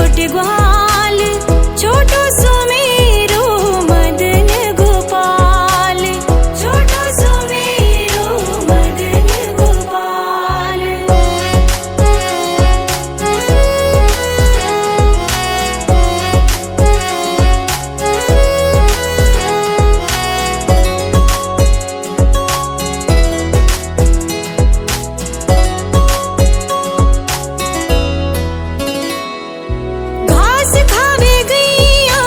छोटे ग्वाल, छोटो सुमेरो मदन गोपाल, छोटो सुमेरो मदन गोपाल। घास खावे गैया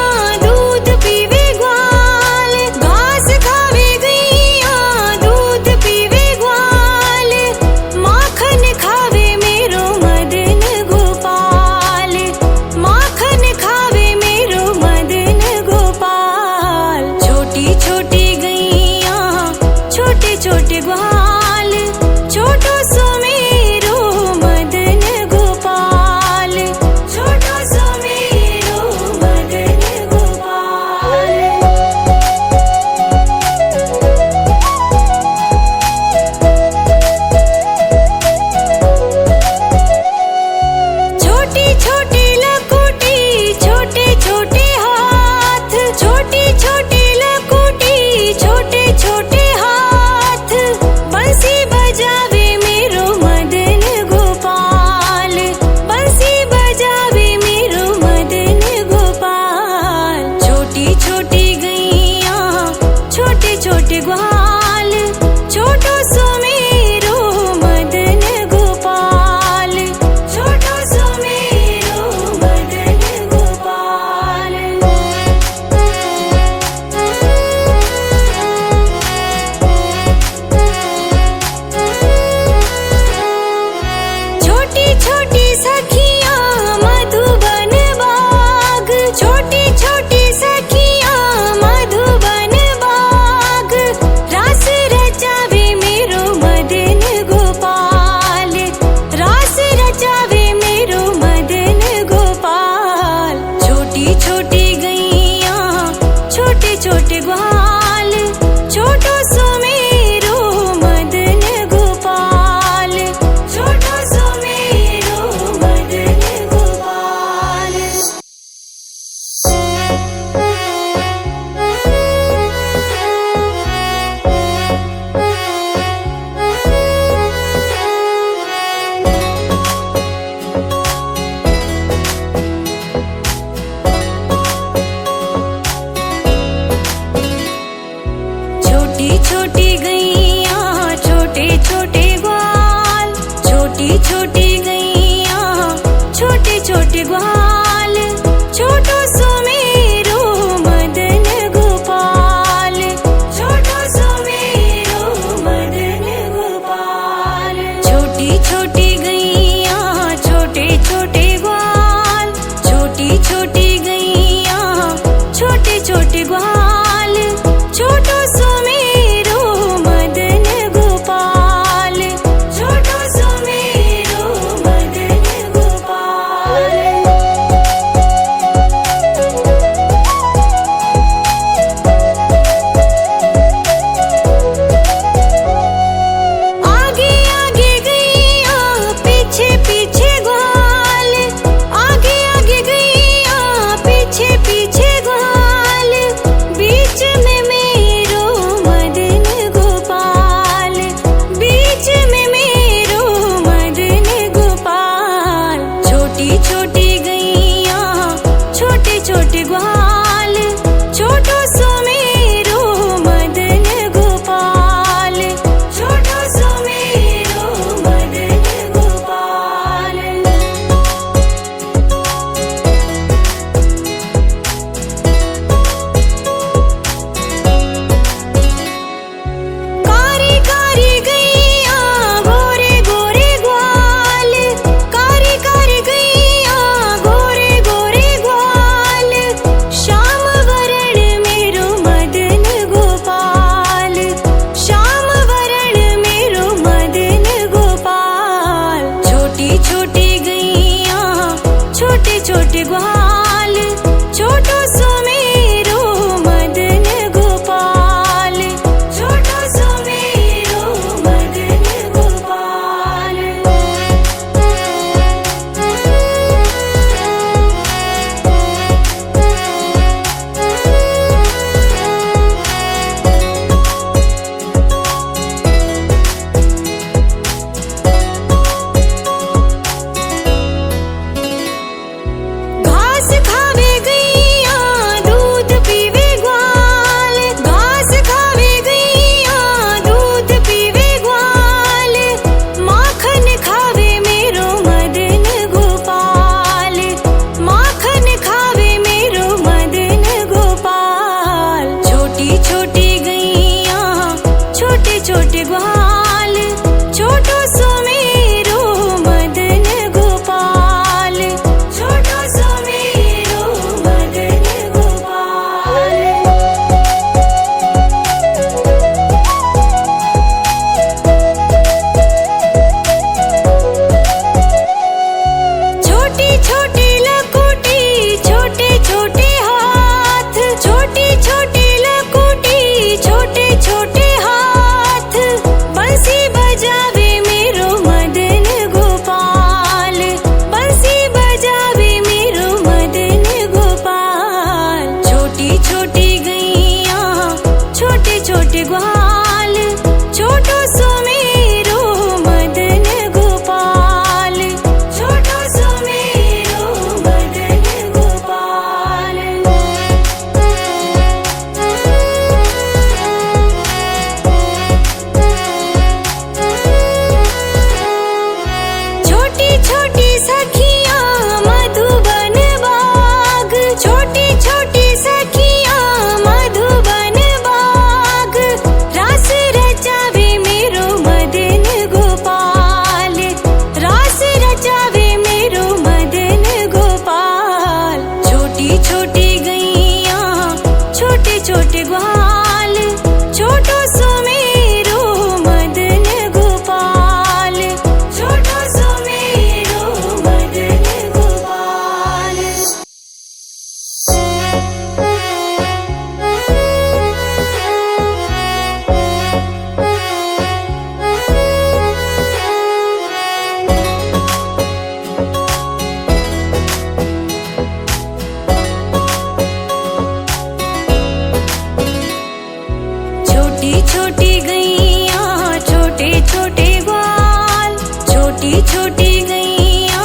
छोटी गैया छोटे छोटे ग्वाल, छोटी छोटी गैया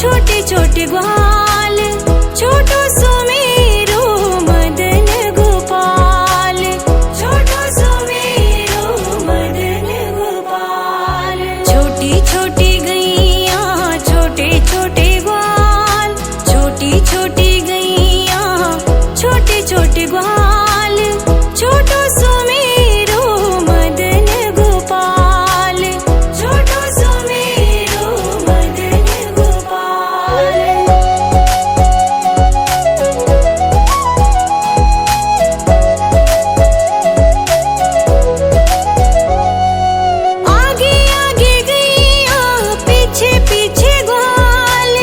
छोटे छोटे ग्वाल, छोटो सुमेरो मदन गोपाल, छोटो सुमेरो मदन गोपाल। छोटी छोटी गैया छोटे छोटे ग्वाल, छोटी छोटी गैया छोटे छोटे ग्वाल, छोटो सुमेरो मदन गोपाल, छोटो सुमेरो मदन गोपाल। आगे आगे गैया पीछे पीछे ग्वाल,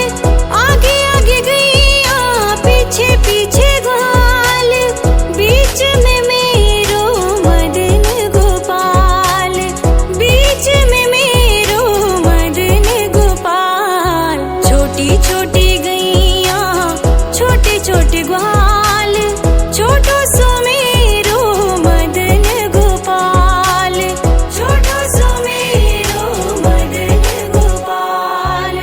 आगे आगे गैया पीछे पीछे ग्वाल, बीच में मेरो मदन गोपाल, बीच में मेरो मदन गोपाल। छोटी छोटी गैया छोटे छोटे ग्वाल, छोटो सुमेरो मदन गोपाल, छोटो सुमेरो मदन गोपाल।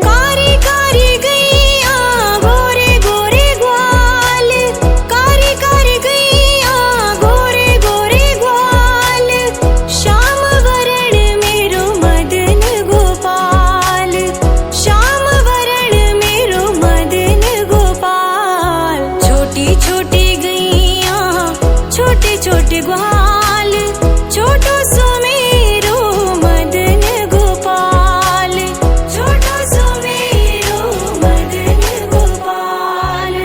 कारी कारी गैया गोरे गोरे ग्वाल, कारी कारी गैया गोरे गोरे ग्वाल, श्याम वरण मेरो मदन गोपाल, श्याम वरण मेरो मदन गोपाल। छोटी छोटी गैया छोटे छोटे ग्वाल, छोटो सुमेरो मदन गोपाल, छोटो सुमेरो मदन गोपाल।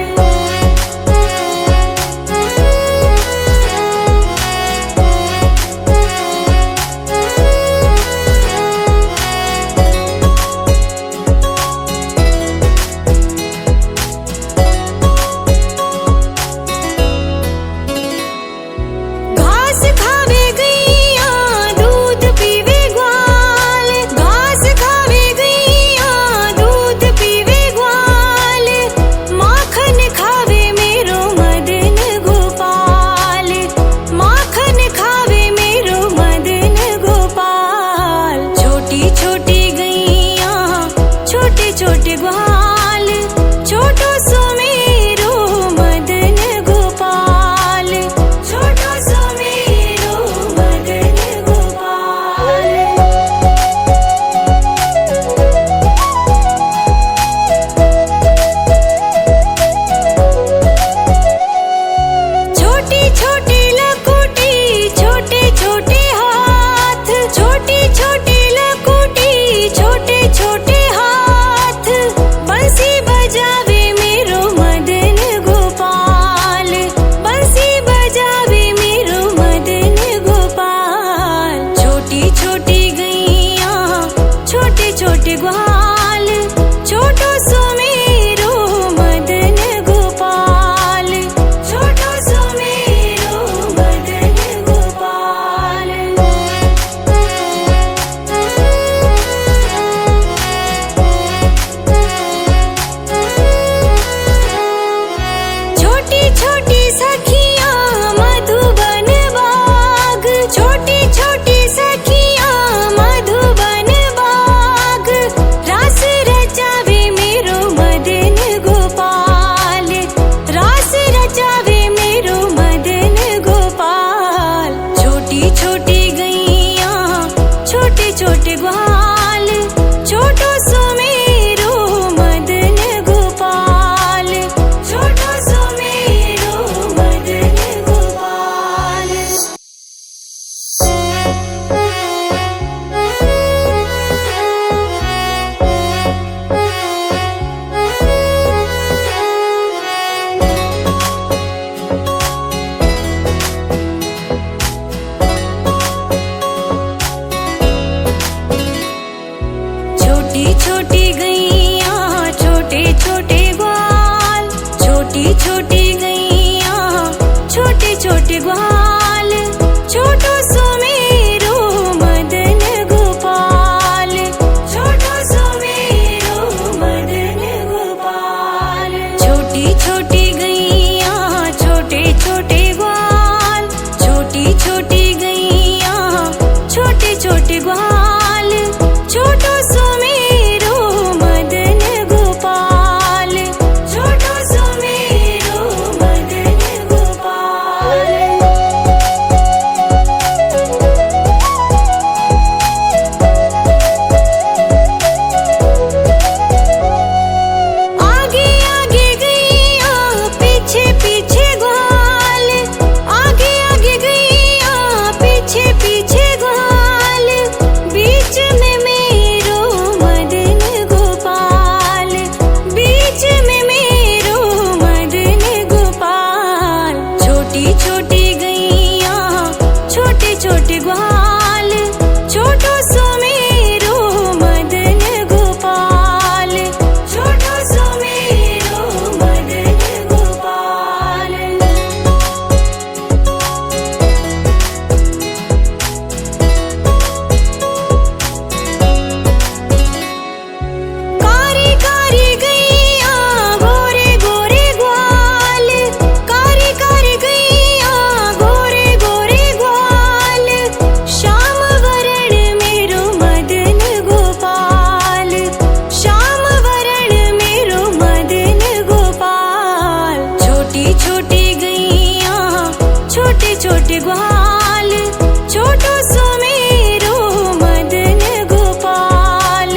घास खावे गैया दूध पीवे ग्वाल, घास खावे गैया दूध पीवे ग्वाल, माखन खावे मेरो मदन गोपाल, माखन खावे मेरो मदन गोपाल। छोटी छोटी गैया छोटे छोटे ग्वाल, छोटो सुमेरो मदन गोपाल, छोटो सुमेरो मदन गोपाल। छोटी छोटी लकुटी छोटे छोटे हाथ, छोटी छोटी लकुटी छोटे छोटे हाथ, बंसी बजावे मेरो मदन गोपाल, बंसी बजावे मेरो मदन गोपाल। छोटी छोटी गैया छोटे छोटे ग्वाल, छोटो सुमेरो मदन गोपाल, छोटो सुमेरो मदन गोपाल। छोटी छोटी सखियां मधुबन बाग, छोटी छोटी सखियां मधुबन बाग, रास रचावे मेरो मदन गोपाल, रास रचावे मेरो मदन गोपाल। छोटी छोटी गैया छोटे छोटे ग्वाल, छोटो सुमेरो मदन गोपाल, छोटो सुमेरो मदन गोपाल। छोटे ग्वाल, छोटो सुमेरो मदन गोपाल, छोटो सुमेरो मदन गोपाल। कारी कारी गैया गोरे गोरे ग्वाल, कारी कारी गैया गोरे गोरे ग्वाल, श्याम वरण मेरो मदन गोपाल, श्याम वरण मेरो मदन गोपाल। छोटी छोटी गैया छोटे छोटे ग्वाल, छोटो सुमेरो मदन गोपाल,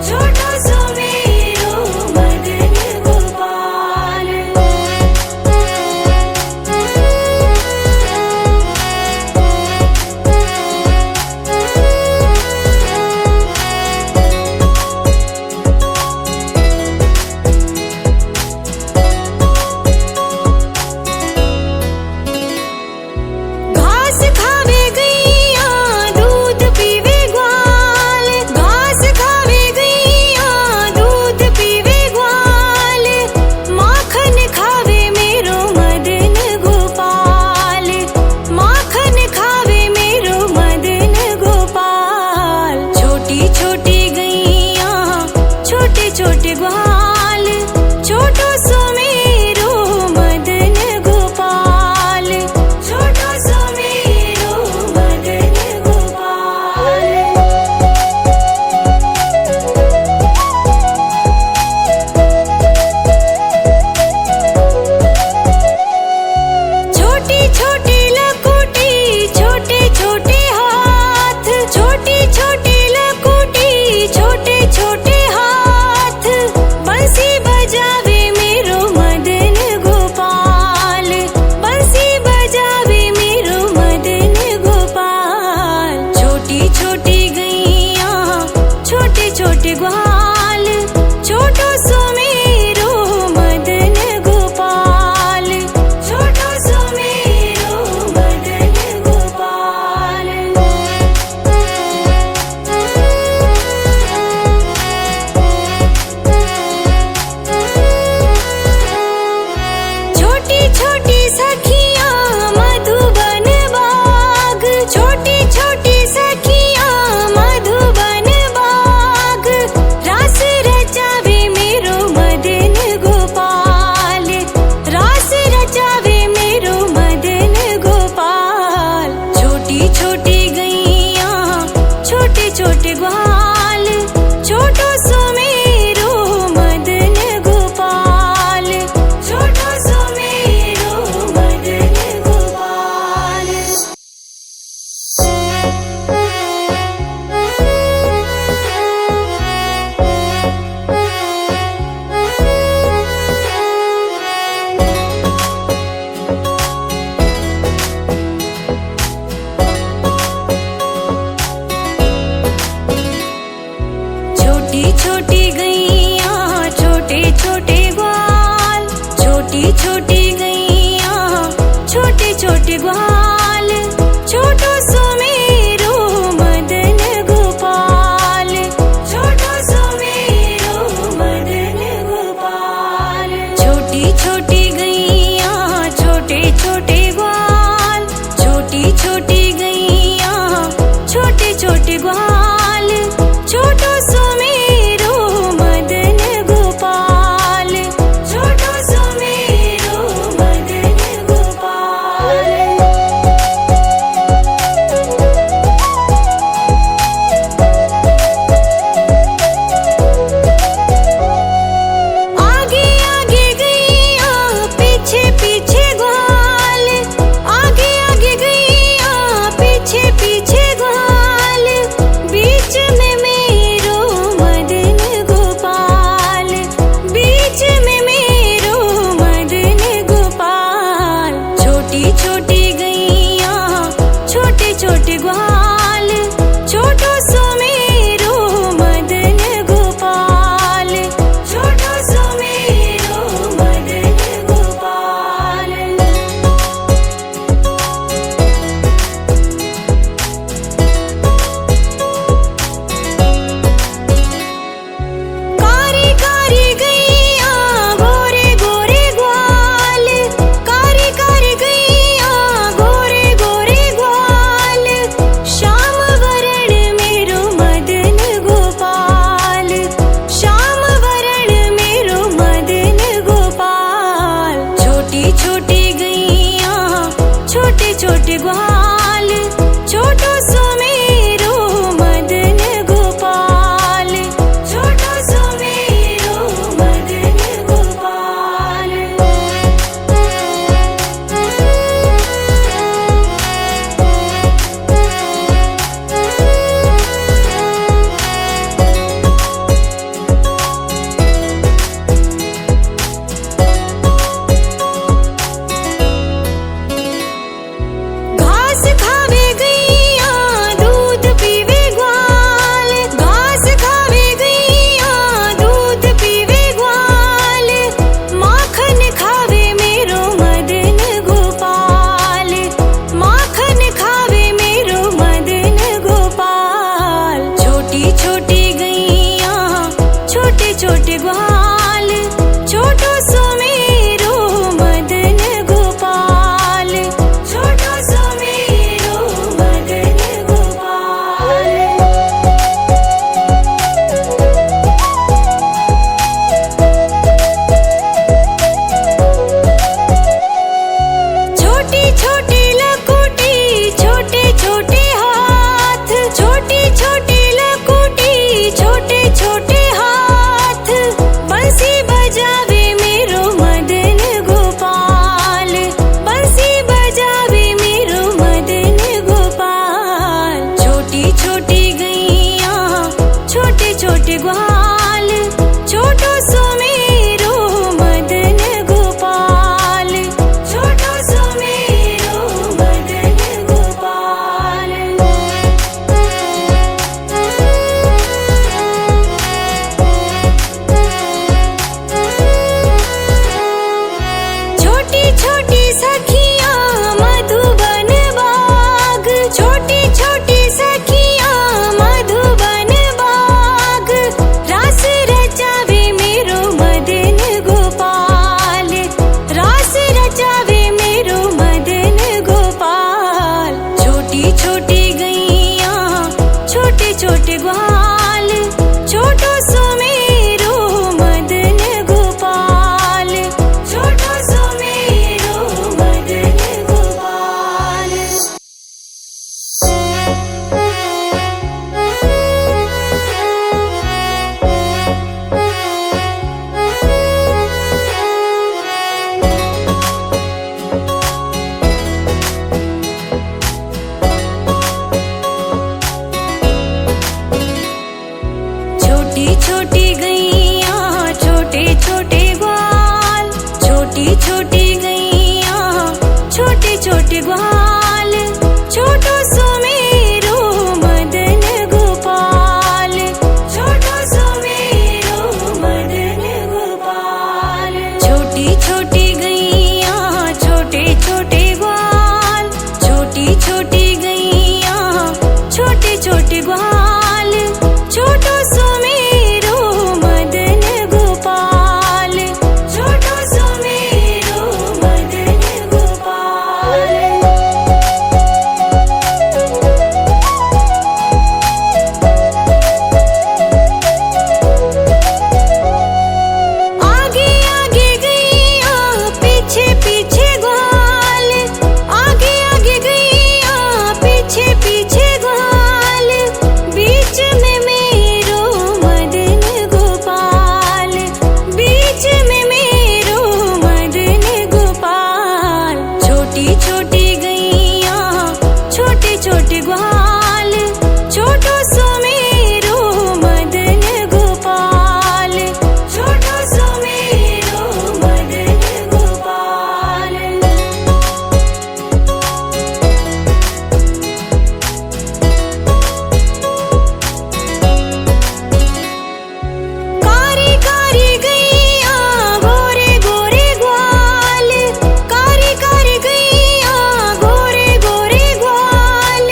छोटो सुमेरो मदन गोपाल। घास खावे गैया दूध पीवे ग्वाल, घास खावे गैया दूध पीवे ग्वाल, माखन खावे मेरो मदन गोपाल, माखन खावे मेरो मदन गोपाल। छोटी छोटी गैया छोटे छोटे ग्वाल, छोटो सुमेरो मदन गोपाल, छोटो सुमेरो मदन गोपाल। छोटी छोटी लकुटी छोटे छोटे हाथ, छोटी छोटी लकुटी छोटे छोटे हाथ, बंसी बजावे मेरो मदन गोपाल, बंसी बजावे मेरो मदन गोपाल। छोटी छोटी गैया छोटे छोटे ग्वाल, छोटो सुमेरो मदन गोपाल, छोटो सुमेरो मदन गोपाल। छोटी छोटी सखियां मधुबन बाग, छोटी छोटी सखियां मधुबन बाग, रास रचावे मेरो मदन गोपाल, रास रचावे मेरो मदन गोपाल। छोटी छोटी गैया छोटे छोटे ग्वाल, छोटो सुमेरो मदन गोपाल, छोटो सुमेरो मदन गोपाल। छोटी छोटी गैया छोटे छोटे ग्वाल, छोटी छोटी गैया छोटे छोटे ग्वाल, छोटो सुमेरो मदन गोपाल, छोटो सुमेरो मदन गोपाल। छोटी छोटी गैया छोटे छोटे ग्वाल, छोटी छोटी गैया छोटे छोटे ग्वाल, छोटो सुमेरो मदन गोपाल, छोटो सुमेरो मदन गोपाल। आगे आगे गैया पीछे पीछे ग्वाल, आगे आगे गैया पीछे पीछे ग्वाल, बीच में मेरो मदन गोपाल, बीच में मेरो मदन गोपाल। छोटी छोटी गैया छोटे छोटे ग्वाल, छोटो सुमेरो मदन गोपाल, छोटो सुमेरो मदन गोपाल। छोट ग्वाल, छोटो सुमेरो मदन गोपाल, छोटो सुमेरो मदन गोपाल। कारी कारी गैया गोरे गोरे ग्वाल, कारी कारी गैया गोरे गोरे ग्वाल,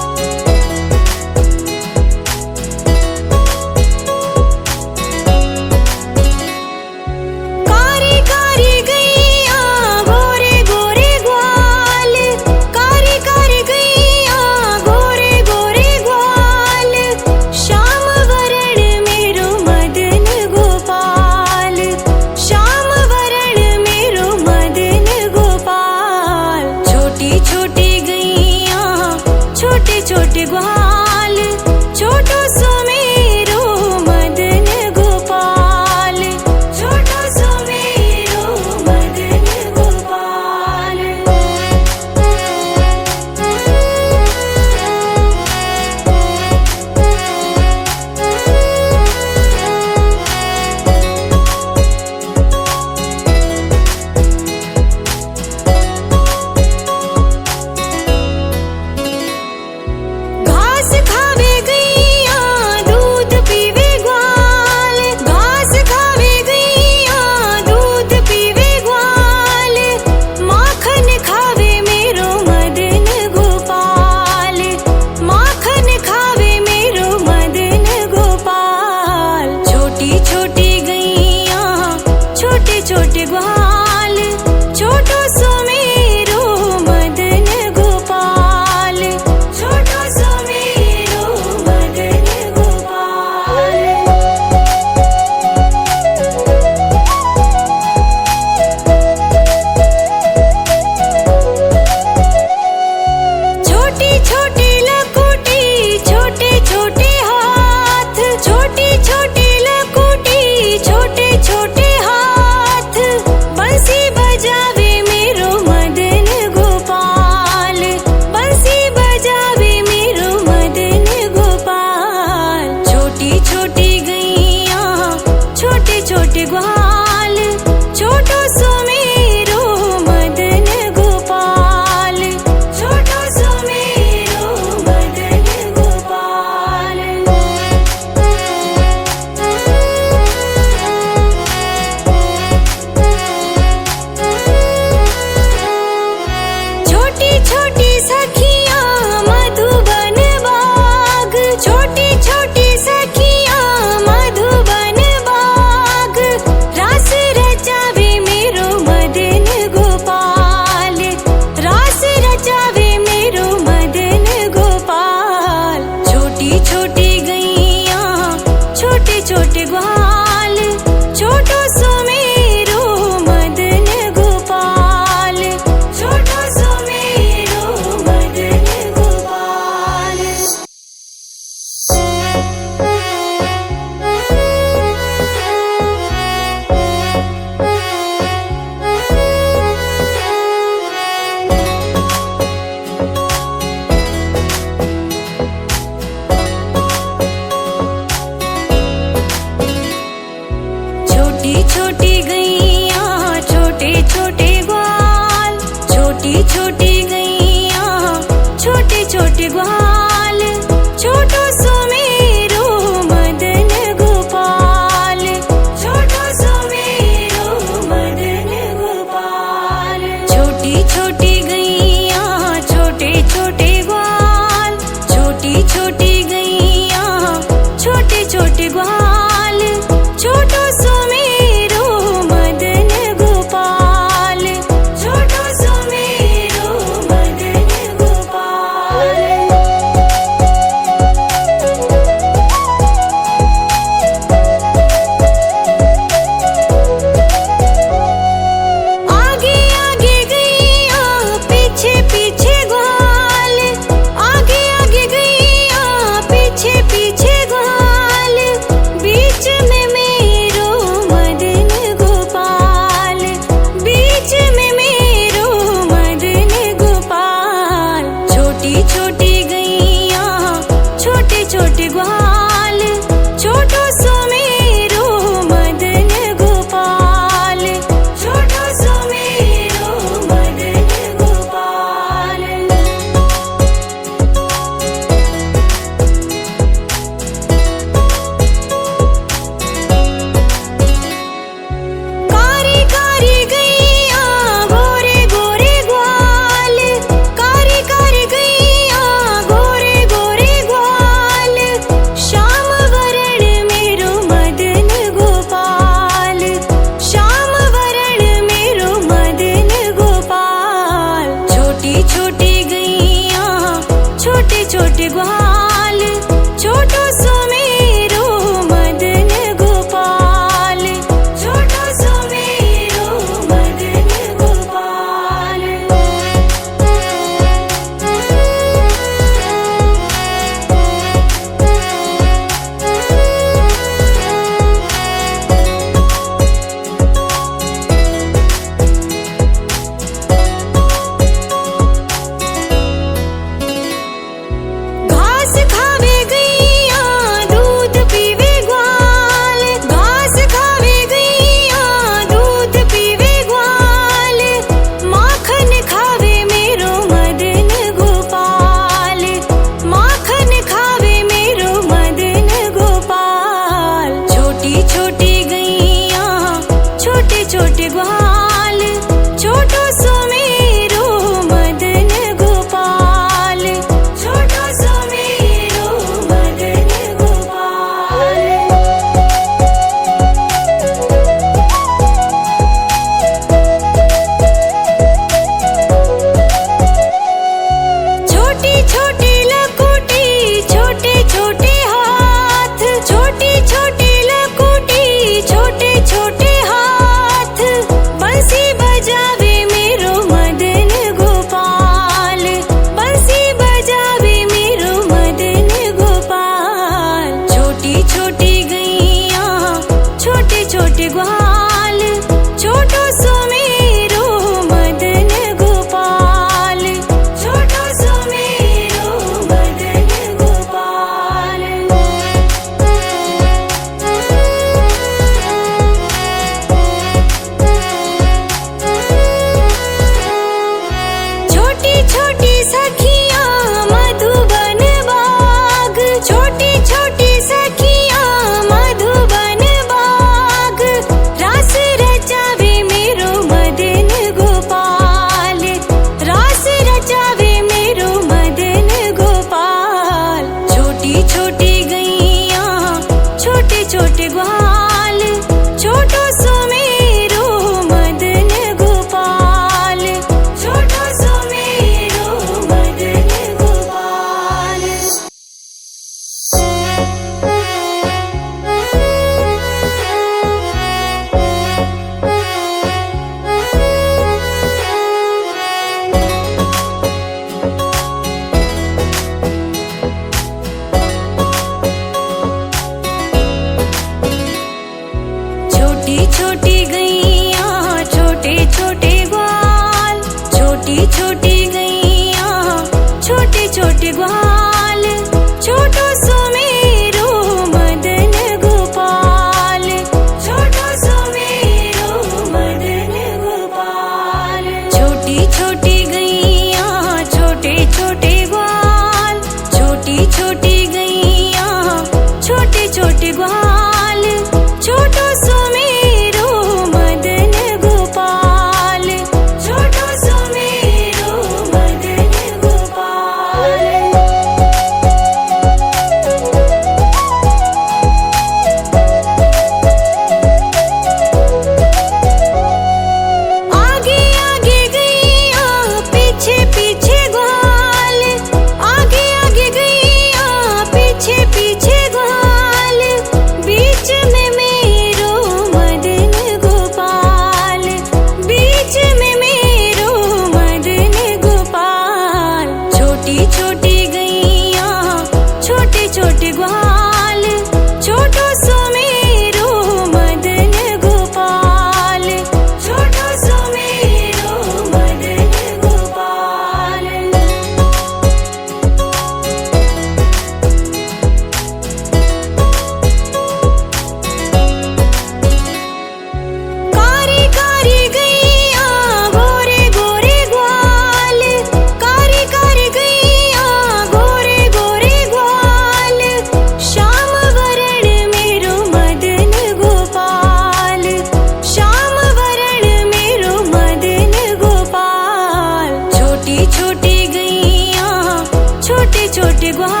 छोटे ग्वाल